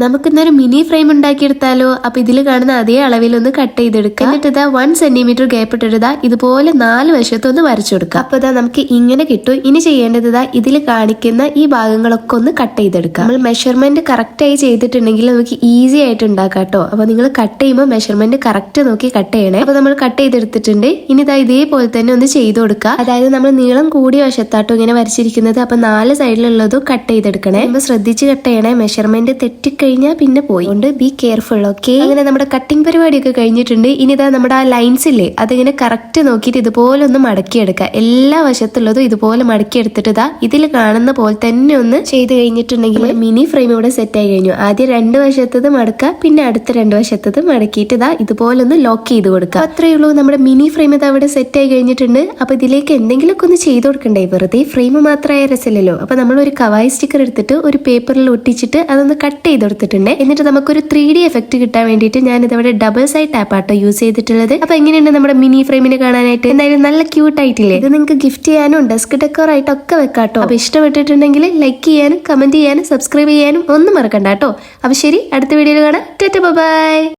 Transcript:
നമുക്കിന്നൊരു mini frame ഉണ്ടാക്കിയെടുത്താലോ? അപ്പൊ ഇതിൽ കാണുന്ന അതേ അളവിലൊന്ന് കട്ട് ചെയ്തെടുക്കുക. എന്നിട്ട് ഇതാ 1 സെന്റിമീറ്റർ ഗ്യാപ്പ് ഇട്ടിട്ട് ഇതുപോലെ 4 വശത്തൊന്ന് വരച്ചു കൊടുക്കുക. അപ്പൊ ഇതാ നമുക്ക് ഇങ്ങനെ കിട്ടും. ഇനി ചെയ്യേണ്ടത് ഇതിൽ കാണിക്കുന്ന ഈ ഭാഗങ്ങളൊക്കെ ഒന്ന് കട്ട് ചെയ്തെടുക്കുക. നമ്മൾ മെഷർമെന്റ് കറക്റ്റ് ആയി ചെയ്തിട്ടുണ്ടെങ്കിൽ നമുക്ക് ഈസി ആയിട്ട് ഉണ്ടാക്കാം കേട്ടോ. അപ്പൊ നിങ്ങൾ കട്ട് ചെയ്യുമ്പോൾ മെഷർമെന്റ് കറക്റ്റ് നോക്കി കട്ട് ചെയ്യണേ. അപ്പൊ നമ്മൾ കട്ട് ചെയ്തെടുത്തിട്ടുണ്ട്. ഇനി ഇതാ ഇതേപോലെ തന്നെ ഒന്ന് ചെയ്ത് കൊടുക്കുക. അതായത് നമ്മൾ നീളം കൂടിയ വശത്താട്ടോ ഇങ്ങനെ വരച്ചിരിക്കുന്നത്. അപ്പൊ 4 സൈഡിലുള്ളതും കട്ട് ചെയ്തെടുക്കണേ. നമ്മൾ ശ്രദ്ധിച്ച് കട്ട് ചെയ്യണേ. മെഷർമെന്റ് തെറ്റിക്കഴിഞ്ഞാൽ പിന്നെ പോയി കൊണ്ട് ബി കെയർഫുൾ. ഓക്കെ, അങ്ങനെ നമ്മുടെ കട്ടിംഗ് പരിപാടിയൊക്കെ കഴിഞ്ഞിട്ടുണ്ട്. ഇനി ഇതാ നമ്മുടെ ആ ലൈൻസ് ഇല്ലേ, അതിങ്ങനെ കറക്റ്റ് നോക്കിയിട്ട് ഇതുപോലെ ഒന്ന് മടക്കിയെടുക്കുക. എല്ലാ വശത്തുള്ളതും ഇതുപോലെ മടക്കി എടുത്തിട്ട് ഇതാ ഇതിൽ കാണുന്ന പോലെ തന്നെ ഒന്ന് ചെയ്ത് കഴിഞ്ഞിട്ടുണ്ടെങ്കിൽ മിനി ഫ്രെയിം ഇവിടെ സെറ്റ് ആയി കഴിഞ്ഞു. ആദ്യം 2 വശത്തത് മടക്കുക, പിന്നെ അടുത്ത 2 വശത്തത് മടക്കിയിട്ട് ഇതാ ഇതുപോലെ ഒന്ന് ലോക്ക് ചെയ്ത് കൊടുക്കുക. അത്രയേ ഉള്ളൂ, നമ്മുടെ മിനി ഫ്രെയിം ഇതാ ഇവിടെ സെറ്റ് ആയി കഴിഞ്ഞിട്ടുണ്ട്. അപ്പൊ ഇതിലേക്ക് എന്തെങ്കിലുമൊക്കെ ഒന്ന് ചെയ്ത് കൊടുക്കണ്ടേ? വെറുതെ ഫ്രെയിം മാത്രമായ രസമില്ലല്ലോ. അപ്പൊ നമ്മൾ ഒരു കവായി സ്റ്റിക്കർ എടുത്തിട്ട് ഒരു പേപ്പറിൽ ഒട്ടിച്ചിട്ട് അതൊന്ന് കട്ട് ചെയ്ത് കൊടുത്തിട്ടുണ്ട്. എന്നിട്ട് നമുക്കൊരു 3D എഫക്ട് കിട്ടാൻ വേണ്ടിയിട്ട് ഞാൻ ഇതവിടെ ഡബിൾ സൈഡ് ടാപ്പ് ആട്ടോ യൂസ് ചെയ്തിട്ടുള്ളത്. അപ്പൊ എങ്ങനെയുണ്ട് നമ്മുടെ മിനി ഫ്രെയിമിനെ കാണാനായിട്ട്? എന്തായാലും നല്ല ക്യൂട്ട് ആയിട്ടില്ലേ? ഇത് നിങ്ങൾക്ക് ഗിഫ്റ്റ് ചെയ്യാനും ഡെസ്ക് ഡെക്കോർ ആയിട്ടൊക്കെ വെക്കാട്ടോ. അപ്പൊ ഇഷ്ടപ്പെട്ടിട്ടുണ്ടെങ്കിൽ ലൈക്ക് ചെയ്യാനും കമന്റ് ചെയ്യാനും സബ്സ്ക്രൈബ് ചെയ്യാനും ഒന്നും മറക്കണ്ട കേട്ടോ. അപ്പൊ ശരി, അടുത്ത വീഡിയോയിൽ കാണാം. Tata bye.